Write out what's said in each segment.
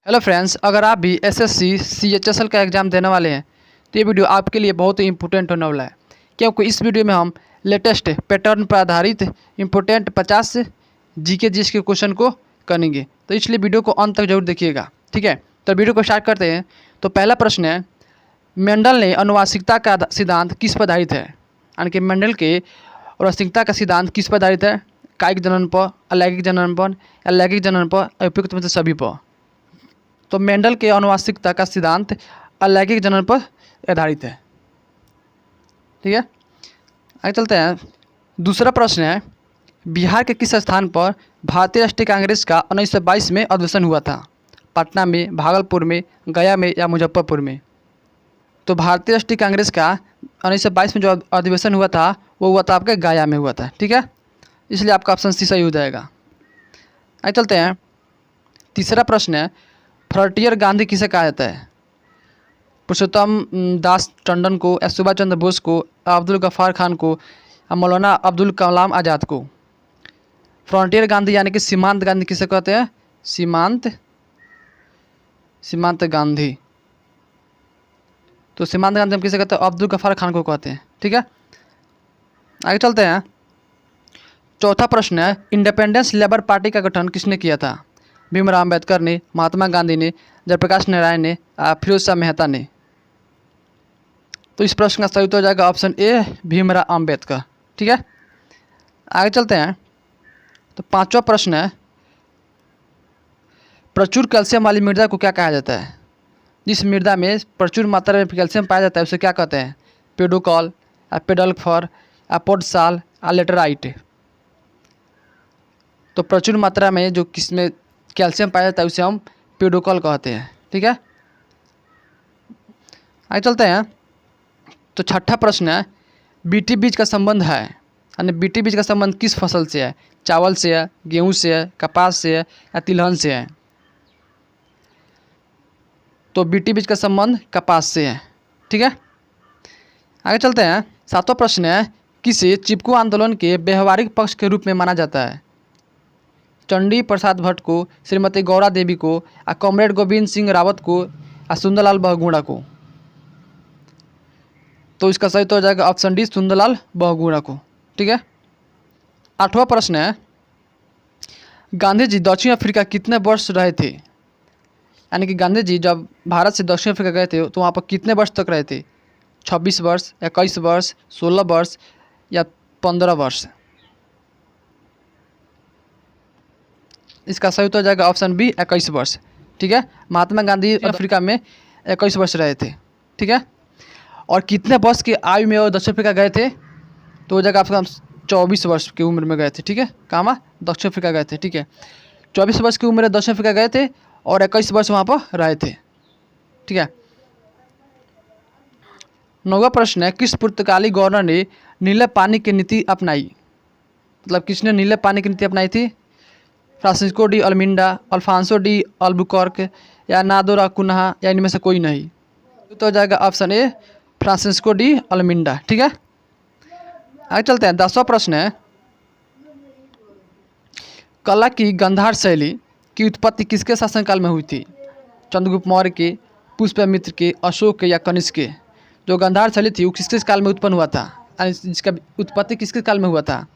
Hello friends, अगर आप भी एसएससी सीएचएसएल का एग्ज़ाम देने वाले हैं तो ये वीडियो आपके लिए बहुत ही इंपॉर्टेंट होने वाला है, क्योंकि इस वीडियो में हम लेटेस्ट पैटर्न पर आधारित इंपॉर्टेंट 50 जीके जीएस के क्वेश्चन को करेंगे। तो इसलिए वीडियो को अंत तक जरूर देखिएगा, ठीक है। तो वीडियो को स्टार्ट करते हैं। तो पहला प्रश्न है, मेंडल ने आनुवंशिकता का सिद्धांत किस पर आधारित है? यानी कि मेंडल के आनुवंशिकता का सिद्धांत किस पर आधारित है? कायिक जनन पर, अलैंगिक जनन पर, या लैंगिक जनन पर, उपयुक्त में से सभी पर। तो मेंडल के आनुवंशिकता का सिद्धांत अलैंगिक जनन पर आधारित है, ठीक है। आगे चलते हैं। दूसरा प्रश्न है, बिहार के किस स्थान पर भारतीय राष्ट्रीय कांग्रेस का 1922 में अधिवेशन हुआ था? पटना में, भागलपुर में, गया में, या मुजफ्फरपुर में? तो भारतीय राष्ट्रीय कांग्रेस का 1922 में जो अधिवेशन हुआ था वो हुआ था आपके गया में हुआ था, ठीक है। इसलिए आपका ऑप्शन सी सही हो जाएगा। आगे चलते हैं। तीसरा प्रश्न है, फ्रंटियर गांधी किसे कहा जाता है? पुरुषोत्तम दास टंडन को, या सुभाष चंद्र बोस को, अब्दुल गफ्फार खान को, या मौलाना अब्दुल कलाम आज़ाद को? फ्रंटियर गांधी यानी कि सीमांत गांधी किसे कहते हैं? सीमांत गांधी। तो सीमांत गांधी हम किसे कहते हैं? अब्दुल गफ्फार खान को कहते हैं, ठीक है। आगे चलते हैं। चौथा प्रश्न है, इंडिपेंडेंस लेबर पार्टी का गठन किसने किया था? भीमराव अम्बेडकर ने, महात्मा गांधी ने, जयप्रकाश नारायण ने, फिरोज शाह मेहता ने? तो इस प्रश्न का सही उत्तर हो जाएगा ऑप्शन ए, भीमराव अम्बेडकर, ठीक है। आगे चलते हैं। तो पांचवा प्रश्न है, प्रचुर कैल्शियम वाली मृदा को क्या कहा जाता है? जिस मृदा में प्रचुर मात्रा में कैल्शियम पाया जाता है उसे क्या कहते हैं? Pedocal, पेडल्फर, पोडसाल, laterite? तो प्रचुर मात्रा में जो किसमें कैल्शियम पाया जाता है उसे हम पेडोकॉल कहते हैं, ठीक है। आगे चलते हैं। तो छठा प्रश्न है, बीटी बीज का संबंध है, यानी बीटी बीज का संबंध किस फसल से है? चावल से है, गेहूं से है, कपास से है, या तिलहन से है? तो बीटी बीज का संबंध कपास से है, ठीक है। आगे चलते हैं। सातवां प्रश्न है, किसे चिपको आंदोलन के व्यवहारिक पक्ष के रूप में माना जाता है? चंडी प्रसाद भट्ट को, श्रीमती गौरा देवी को, कॉमरेड गोविंद सिंह रावत को, सुंदरलाल बहुगुणा को? तो इसका सही तो हो जाएगा ऑप्शन डी, सुंदरलाल बहुगुणा को, ठीक है। आठवां प्रश्न है, गांधी जी दक्षिण अफ्रीका कितने वर्ष रहे थे? यानी कि गांधी जी जब भारत से दक्षिण अफ्रीका गए थे तो वहाँ पर कितने वर्ष तक रहे थे? 26 वर्ष, 21 वर्ष, 16 वर्ष, या 15 वर्ष? इसका सही उत्तर हो जाएगा ऑप्शन बी, 21 वर्ष, ठीक है। महात्मा गांधी अफ्रीका में 21 वर्ष रहे थे, ठीक है। और कितने वर्ष की आयु में वो दक्षिण अफ्रीका गए थे? तो हो जाएगा आपका 24 वर्ष की उम्र में गए थे, ठीक है। कहाँ? दक्षिण अफ्रीका गए थे, ठीक है। 24 वर्ष की उम्र में दक्षिण अफ्रीका गए थे और 21 वर्ष वहाँ पर रहे थे, ठीक है। 9वां प्रश्न है, किस पुर्तगाली गवर्नर ने नीले पानी की नीति अपनाई? मतलब किसने नीले पानी की नीति अपनाई थी? Francisco de Almeida, Alfonso de Albuquerque, या नादो दा कुन्हा, या इनमें से कोई नहीं? तो हो जाएगा ऑप्शन ए, फ्रांसिस्को डी अल्मिंडा, ठीक है। आगे चलते हैं। 10वां प्रश्न है, कला की गांधार शैली की उत्पत्ति किसके शासनकाल में हुई थी? चंद्रगुप्त मौर्य के, पुष्यमित्र के, अशोक के, या कनिष्क के? जो गांधार शैली थी वो किसके काल में उत्पन्न हुआ था, जिसका उत्पत्ति किसके काल में हुआ था?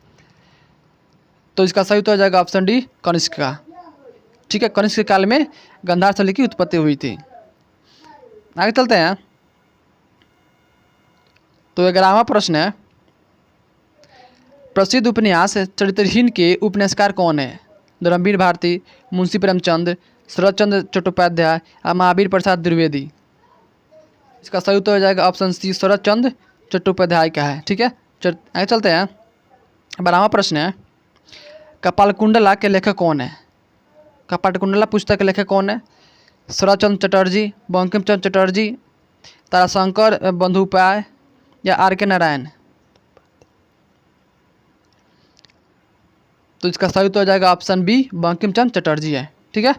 तो इसका सही उत्तर हो जाएगा ऑप्शन डी, कनिष्क का, ठीक है। कनिष्क के काल में गांधार शैली की उत्पत्ति हुई थी। आगे चलते हैं। तो 11वां प्रश्न है, प्रसिद्ध उपन्यास चरित्रहीन के उपन्यासकार कौन है? धर्मवीर भारती, मुंशी प्रेमचंद, शरद चंद्र चट्टोपाध्याय, या महावीर प्रसाद द्विवेदी? इसका सही उत्तर हो जाएगा ऑप्शन सी, शरद चंद्र चट्टोपाध्याय का है, ठीक है। आगे चलते हैं। 12वां प्रश्न है, कपालकुंडला के लेखक कौन है? कपालकुंडला पुस्तक के लेखक कौन है? शरद चंद्र चटर्जी, बंकिम चंद्र चटर्जी, ताराशंकर बंदोपाध्याय, या आर.के. नारायण? तो इसका सही उत्तर हो जाएगा ऑप्शन बी, बंकिम चंद्र चटर्जी है, ठीक है।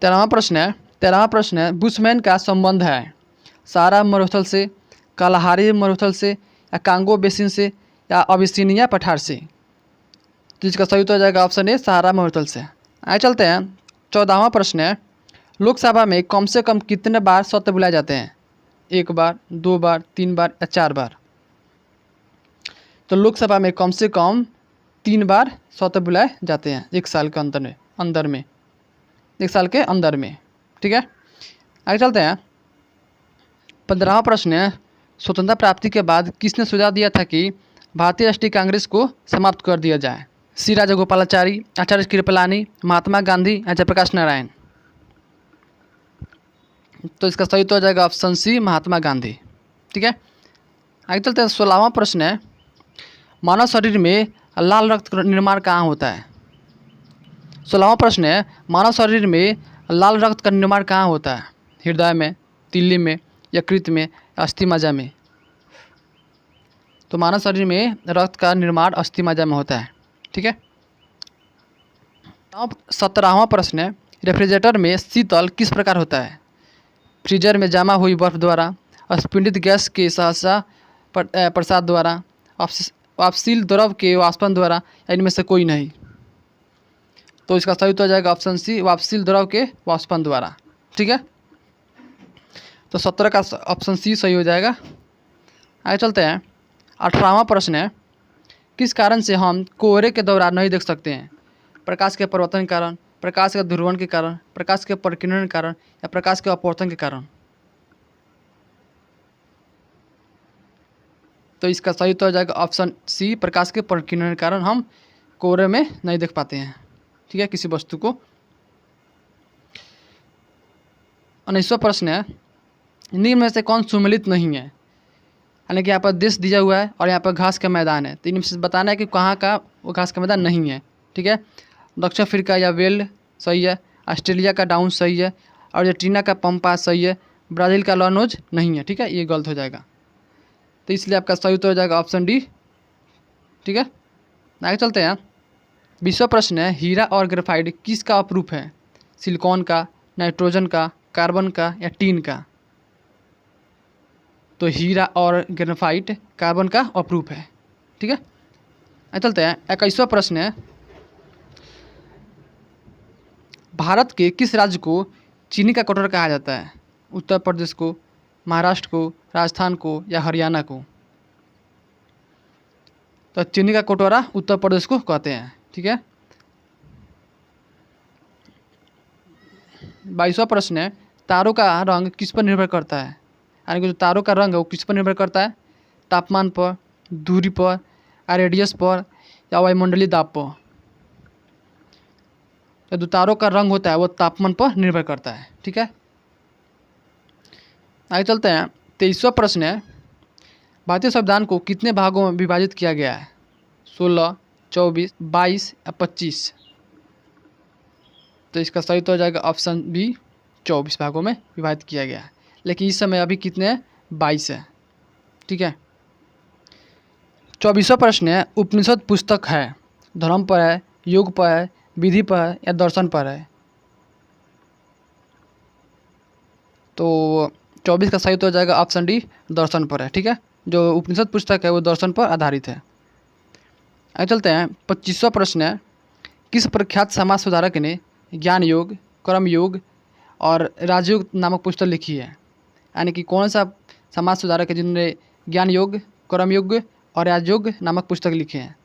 13वां प्रश्न है, बुशमैन का संबंध है सहारा मरुस्थल से, कालाहारी मरुस्थल से, या कांगो बेसिन से, या अबिसिनिया पठार से? तो इसका सही उत्तर हो जाएगा ऑप्शन ए, सहारा महोत्सव से। आगे चलते हैं, 14वां प्रश्न है, लोकसभा में कम से कम कितने बार सत्र बुलाए जाते हैं? 1 बार, 2 बार, 3 बार या 4 बार? तो लोकसभा में कम से कम 3 बार सत्र बुलाए जाते हैं एक साल के अंदर में, एक साल के अंदर में। ठीक है, आगे चलते हैं, 15वां प्रश्न है, स्वतंत्रता प्राप्ति के बाद किसने सुझाव दिया था कि भारतीय राष्ट्रीय कांग्रेस को समाप्त कर दिया जाए? सी राजगोपालाचारी, आचार्य कृपलानी, महात्मा गांधी या जयप्रकाश नारायण? तो इसका सही उत्तर हो जाएगा ऑप्शन सी, महात्मा गांधी। ठीक है, आगे चलते हैं, 16वां प्रश्न है, मानव शरीर में लाल रक्त का निर्माण कहाँ होता है? 16वां प्रश्न है, मानव शरीर में लाल रक्त का निर्माण कहाँ होता है? हृदय में, तिल्ली में, यकृत में, अस्थि मज्जा में? तो मानव शरीर में रक्त का निर्माण अस्थि मज्जा में होता है। ठीक है, अब 17वां प्रश्न है, रेफ्रिजरेटर में शीतल किस प्रकार होता है? फ्रीजर में जमा हुई बर्फ द्वारा, स्फुटित गैस के सहसा प्रसाद द्वारा, वाष्पशील द्रव के वाष्पन द्वारा, या इनमें से कोई नहीं? तो इसका सही उत्तर हो जाएगा ऑप्शन सी, वाष्पशील द्रव के वाष्पन द्वारा। ठीक है, तो 17 का ऑप्शन सी सही हो जाएगा। आगे चलते हैं, 18वां प्रश्न है, किस कारण से हम कोहरे के दौरान नहीं देख सकते हैं? प्रकाश के परिवर्तन के कारण, प्रकाश के ध्रुवण के कारण, प्रकाश के परिकिरण के कारण, या प्रकाश के अपवर्तन के कारण? तो इसका सही उत्तर हो जाएगा ऑप्शन सी, प्रकाश के परिकिरण के कारण हम कोहरे में नहीं देख पाते हैं। ठीक है, किसी वस्तु को। 19वां प्रश्न है, निम्न में से कौन सुमेलित नहीं है? यानी कि यहाँ पर देश दिया हुआ है और यहाँ पर घास का मैदान है, तो इनमें से बताना है कि कहाँ का वो घास का मैदान नहीं है। ठीक है, दक्षिण अफ्रीका या वेल्ड सही है, ऑस्ट्रेलिया का डाउन सही है, अर्जेंटीना का पंपास सही है, ब्राज़ील का लॉनोज नहीं है। ठीक है, ये गलत हो जाएगा, तो इसलिए आपका सही उत्तर हो जाएगा ऑप्शन डी। ठीक है, आगे चलते हैं, 20वां प्रश्न है, हीरा और ग्रेफाइट किसका अपरूप है? सिलिकॉन का, नाइट्रोजन का, कार्बन का, या टीन का? तो हीरा और ग्रेफाइट कार्बन का अपरूप है। ठीक है, आगे चलते हैं, 21वां प्रश्न है, भारत के किस राज्य को चीनी का कटोरा कहा जाता है? उत्तर प्रदेश को, महाराष्ट्र को, राजस्थान को, या हरियाणा को? तो चीनी का कटोरा उत्तर प्रदेश को कहते हैं। ठीक है, 22वां प्रश्न है, तारों का रंग किस पर निर्भर करता है? यानी कि जो तारों का रंग है वो किस पर निर्भर करता है? तापमान पर, दूरी पर, रेडियस पर, या वायुमंडलीय दाब पर? तो जो तारों का रंग होता है वो तापमान पर निर्भर करता है। ठीक है, आगे चलते हैं, 23वां प्रश्न है, भारतीय संविधान को कितने भागों में विभाजित किया गया है? 16, 24, 22 या 25? तो इसका सही उत्तर हो जाएगा ऑप्शन बी, 24 भागों में विभाजित किया गया है, लेकिन इस समय अभी कितने हैं? 22 है। ठीक है, 24वां प्रश्न है, उपनिषद पुस्तक है, धर्म पर है, योग पर है, विधि पर है, या दर्शन पर है? तो 24 का सही उत्तर हो जाएगा ऑप्शन डी, दर्शन पर है। ठीक है, जो उपनिषद पुस्तक है वो दर्शन पर आधारित है। आगे चलते हैं, 25वां प्रश्न है, किस प्रख्यात समाज सुधारक ने ज्ञान योग, कर्म योग और राजयोग नामक पुस्तक लिखी है? यानी कि कौन सा समाज सुधारक है जिन्होंने ज्ञान योग, कर्म योग और राजयोग नामक पुस्तक लिखे हैं?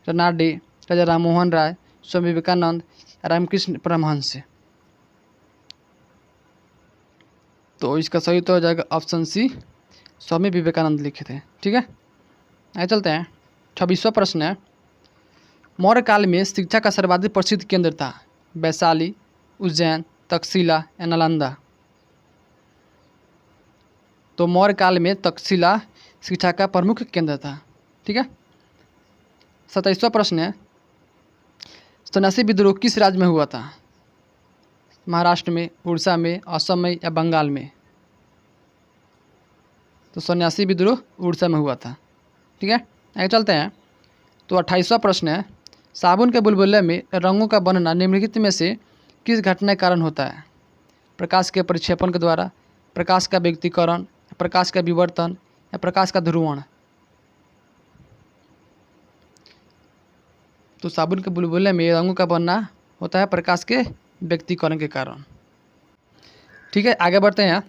रनाड डे, राजा राम मोहन राय, स्वामी विवेकानंद, रामकृष्ण परमहंस? तो इसका सही उत्तर हो जाएगा ऑप्शन सी, स्वामी विवेकानंद लिखे थे। ठीक है, आगे चलते हैं, 26वां प्रश्न है, मौर्य काल में शिक्षा का सर्वाधिक प्रसिद्ध केंद्र था? वैशाली, उज्जैन, तक्षशिला या नालंदा? तो मौर्य काल में तक्षशिला शिक्षा का प्रमुख केंद्र था। ठीक है, 27वां प्रश्न है, सन्यासी विद्रोह किस राज्य में हुआ था? महाराष्ट्र में, उड़ीसा में, असम में, या बंगाल में? तो सन्यासी विद्रोह उड़ीसा में हुआ था। ठीक है, आगे चलते हैं, तो 28वां प्रश्न है, साबुन के बुलबुले में रंगों का बनना निम्नलिखित में से किस घटना के कारण होता है? प्रकाश के परिक्षेपण के द्वारा, प्रकाश का व्यक्तीकरण, प्रकाश का विवर्तन, या प्रकाश का ध्रुवण? तो साबुन के बुलबुले में रंगों का बनना होता है प्रकाश के व्यक्तीकरण के कारण। ठीक है, आगे बढ़ते हैं।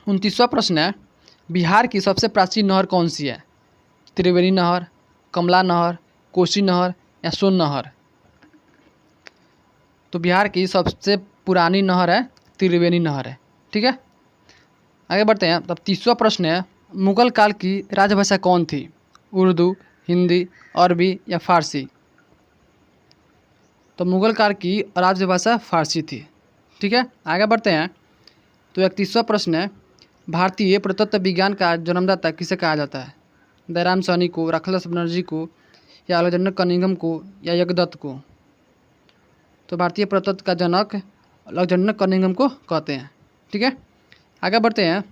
29वां प्रश्न है, बिहार की सबसे प्राचीन नहर कौन सी है? त्रिवेणी नहर, कमला नहर, कोसी नहर या सोन नहर? तो बिहार की सबसे पुरानी नहर है त्रिवेणी नहर है। ठीक है, आगे बढ़ते हैं। तब 30वां प्रश्न है, मुगल काल की राजभाषा कौन थी? उर्दू, हिंदी, अरबी या फारसी? तो मुगल काल की राजभाषा फारसी थी। ठीक है, आगे बढ़ते हैं। तो 31वां प्रश्न है, भारतीय पुरातत्व विज्ञान का जन्मदाता किसे कहा जाता है? दयाराम साहनी को, राखालदास बनर्जी को या अलेक्जेंडर कनिंघम को या यज्ञदत्त को? तो भारतीय पुरातत्व का जनक अलेक्जेंडर कनिंघम को कहते हैं। ठीक है, आगे बढ़ते हैं।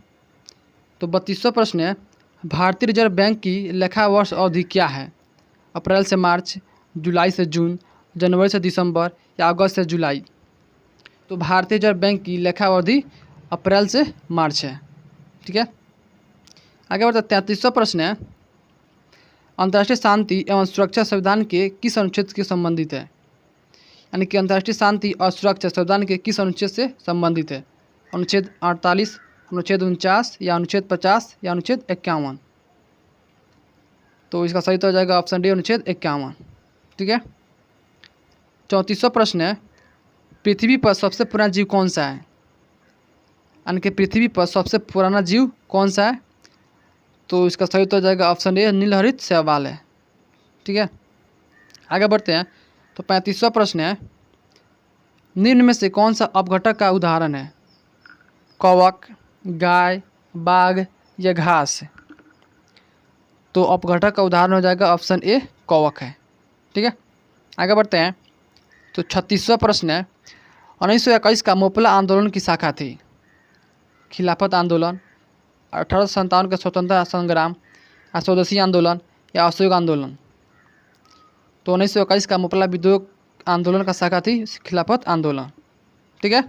तो 32वां प्रश्न है, भारतीय रिजर्व बैंक की लेखा वर्ष अवधि क्या है? अप्रैल से मार्च, जुलाई से जून, जनवरी से दिसंबर या अगस्त से जुलाई? तो भारतीय रिजर्व बैंक की लेखा अवधि अप्रैल से मार्च है। ठीक है, आगे बढ़ते 33वां प्रश्न है, अंतर्राष्ट्रीय शांति एवं सुरक्षा संविधान के किस अनुच्छेद के संबंधित है? यानी कि अंतर्राष्ट्रीय शांति और सुरक्षा संविधान के किस अनुच्छेद से संबंधित है? अनुच्छेद 48, अनुच्छेद 49 या अनुच्छेद 50 या अनुच्छेद 51? तो इसका सही तो हो जाएगा ऑप्शन डी, अनुच्छेद 51। ठीक है, 34वां प्रश्न है, पृथ्वी पर सबसे पुराना जीव कौन सा है? यानी कि पृथ्वी पर सबसे पुराना जीव कौन सा है? तो इसका सही तो हो जाएगा ऑप्शन ए, नीलहरित शैवाल है। ठीक है, आगे बढ़ते हैं। तो 35वां प्रश्न है, निम्न में से कौन सा अपघटक का उदाहरण है? कौवक, गाय, बाघ या घास? तो अपघटक का उदाहरण हो जाएगा ऑप्शन ए, कौवक है। ठीक है, आगे बढ़ते हैं। तो 36वां प्रश्न है, 1921 का मोपला आंदोलन की शाखा थी? खिलाफत आंदोलन, 1857 का स्वतंत्रता संग्राम, स्वदेशी आंदोलन या असहयोग आंदोलन? तो 1921 का मोपला विद्रोह आंदोलन का शाखा थी खिलाफत आंदोलन। ठीक है,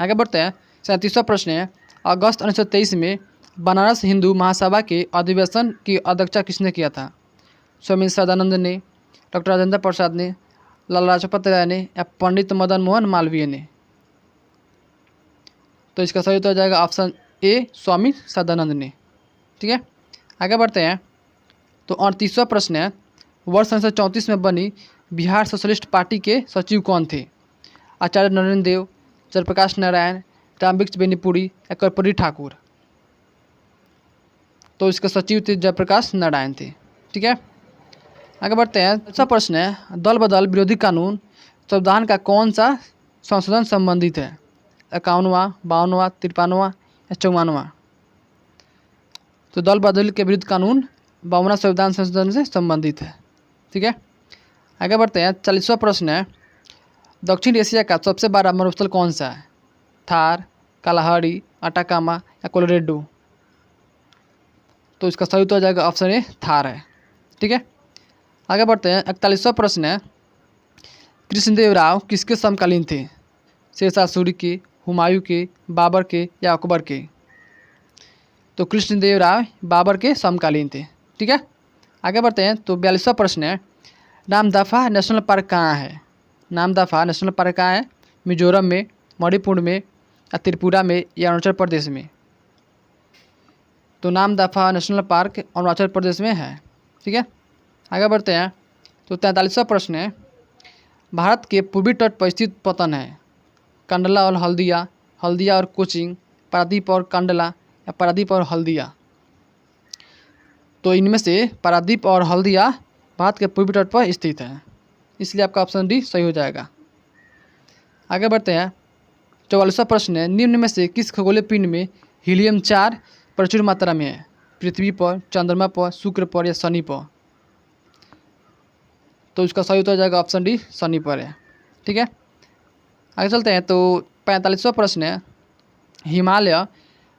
आगे बढ़ते हैं। 37वां प्रश्न है, अगस्त 1923 में बनारस हिंदू महासभा के अधिवेशन की अध्यक्षता किसने किया था? स्वामी सदानंद ने, डॉक्टर राजेंद्र प्रसाद ने, लाला लाजपत राय ने या पंडित मदन मोहन मालवीय ने? तो इसका सही उत्तर हो जाएगा ऑप्शन ए, स्वामी सदानंद ने। ठीक है, आगे बढ़ते हैं। तो 38वां प्रश्न है, वर्ष 1934 में बनी बिहार सोशलिस्ट पार्टी के सचिव कौन थे? आचार्य नरेंद्र देव, जयप्रकाश नारायण, रामवृक्ष बेनीपुरी या कर्पूरी ठाकुर? तो इसके सचिव थे जयप्रकाश नारायण थे। ठीक है, आगे बढ़ते हैं। दूसरा प्रश्न है, दल बदल विरोधी कानून संविधान का कौन सा संशोधन संबंधित है? 51वां, 52वां, 53वां या 54वां? तो दल बदल के विरुद्ध कानून 52वां संविधान संशोधन से संबंधित है। ठीक है, आगे बढ़ते हैं। 40वां प्रश्न है, दक्षिण एशिया का सबसे बड़ा मरुस्थल कौन सा है? थार, कालाहारी, अटाकामा या कोलोरेडो? तो इसका सही उत्तर हो जाएगा ऑप्शन ए, थार है। ठीक है, आगे बढ़ते हैं। 41वां प्रश्न है, कृष्णदेव राव किसके समकालीन थे? शेरशाह सूरी के, हुमायूं के, बाबर के या अकबर के? तो कृष्णदेव राव बाबर के समकालीन थे। ठीक है, आगे बढ़ते हैं। तो 42वां प्रश्न है, नामदफा नेशनल पार्क कहाँ है? नामदफा नेशनल पार्क कहाँ है? मिजोरम में, मणिपुर में या त्रिपुरा में या अरुणाचल प्रदेश में? तो नामदफा नेशनल पार्क अरुणाचल प्रदेश में है। ठीक है, आगे बढ़ते हैं। तो 43वां प्रश्न है, भारत के पूर्वी तट पर स्थित पतन है? कंडला और हल्दिया, हल्दिया और कोचिंग, पारादीप और कंडला या पारादीप और हल्दिया? तो इनमें से पारादीप और हल्दिया भारत के पूर्वी तट पर स्थित है, इसलिए आपका ऑप्शन डी सही हो जाएगा। आगे बढ़ते हैं। 44वां प्रश्न है, निम्न में से किस खगोलीय पिंड में हीलियम 4 प्रचुर मात्रा में है? पृथ्वी पर, चंद्रमा पर, शुक्र पर या शनि पर? तो इसका सही उत्तर हो जाएगा ऑप्शन डी, शनि पर है। ठीक है, आगे चलते हैं। तो 45वां प्रश्न है, हिमालय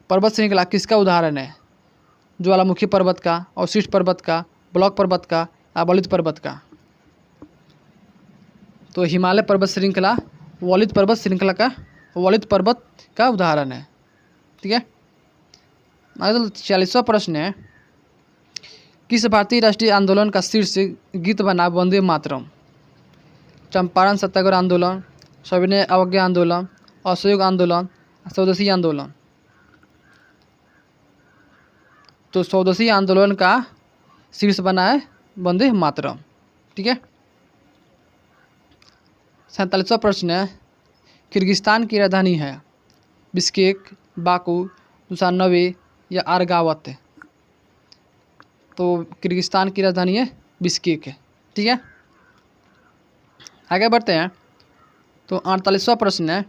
पर्वत श्रृंखला किसका उदाहरण है? ज्वालामुखी पर्वत का, अवशिष्ट पर्वत का, ब्लॉक पर्वत का या वलित पर्वत का? तो हिमालय पर्वत श्रृंखला वलित पर्वत का उदाहरण है। ठीक है, आगे 46वां प्रश्न है, किस भारतीय राष्ट्रीय आंदोलन का शीर्ष गीत बना वंदे मातरम? चंपारण सत्याग्रह आंदोलन, सविनय अवज्ञा आंदोलन, असहयोग आंदोलन, स्वदेशी आंदोलन। तो स्वदेशी आंदोलन का शीर्ष बना है वंदे मातरम। ठीक है। 47वां प्रश्न है, किर्गिस्तान की राजधानी है बिश्केक, बाकू, दुशानबे या आरगावत? तो किर्गिस्तान की राजधानी है बिश्केक है। ठीक है। आगे बढ़ते हैं। तो 48वां प्रश्न है,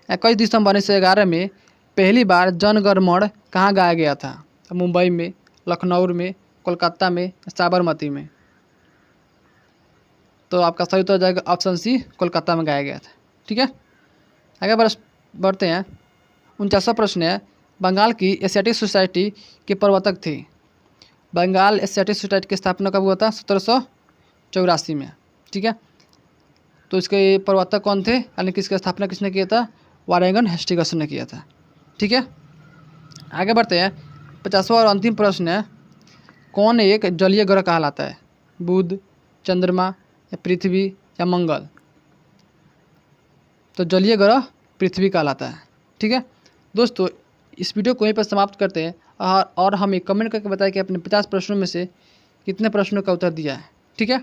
21 दिसंबर 1911 में पहली बार जन गण मन कहाँ गाया गया था? मुंबई में, लखनऊ में, कोलकाता में, साबरमती में? तो आपका सही उत्तर हो जाएगा ऑप्शन सी, कोलकाता में गाया गया था। ठीक है। आगे बढ़ते हैं। 49वां प्रश्न है, बंगाल की एशियाटिक सोसाइटी के प्रवर्तक थे? बंगाल एशियाटिक सोसाइटी की स्थापना कब हुआ था? 1784 में। ठीक है। तो इसके प्रवर्तक कौन थे, यानी कि इसकी स्थापना किसने किया था? वारेंगन हेस्टिंग्स ने किया था। ठीक है। आगे बढ़ते हैं। 50वां और अंतिम प्रश्न है, कौन एक जलीय ग्रह कहलाता है? बुध, चंद्रमा या पृथ्वी या मंगल? तो जलीय ग्रह पृथ्वी कहलाता है। ठीक है। दोस्तों, इस वीडियो को यहीं पर समाप्त करते हैं और हमें कमेंट करके बताएं कि आपने 50 प्रश्नों में से कितने प्रश्नों का उत्तर दिया है। ठीक है।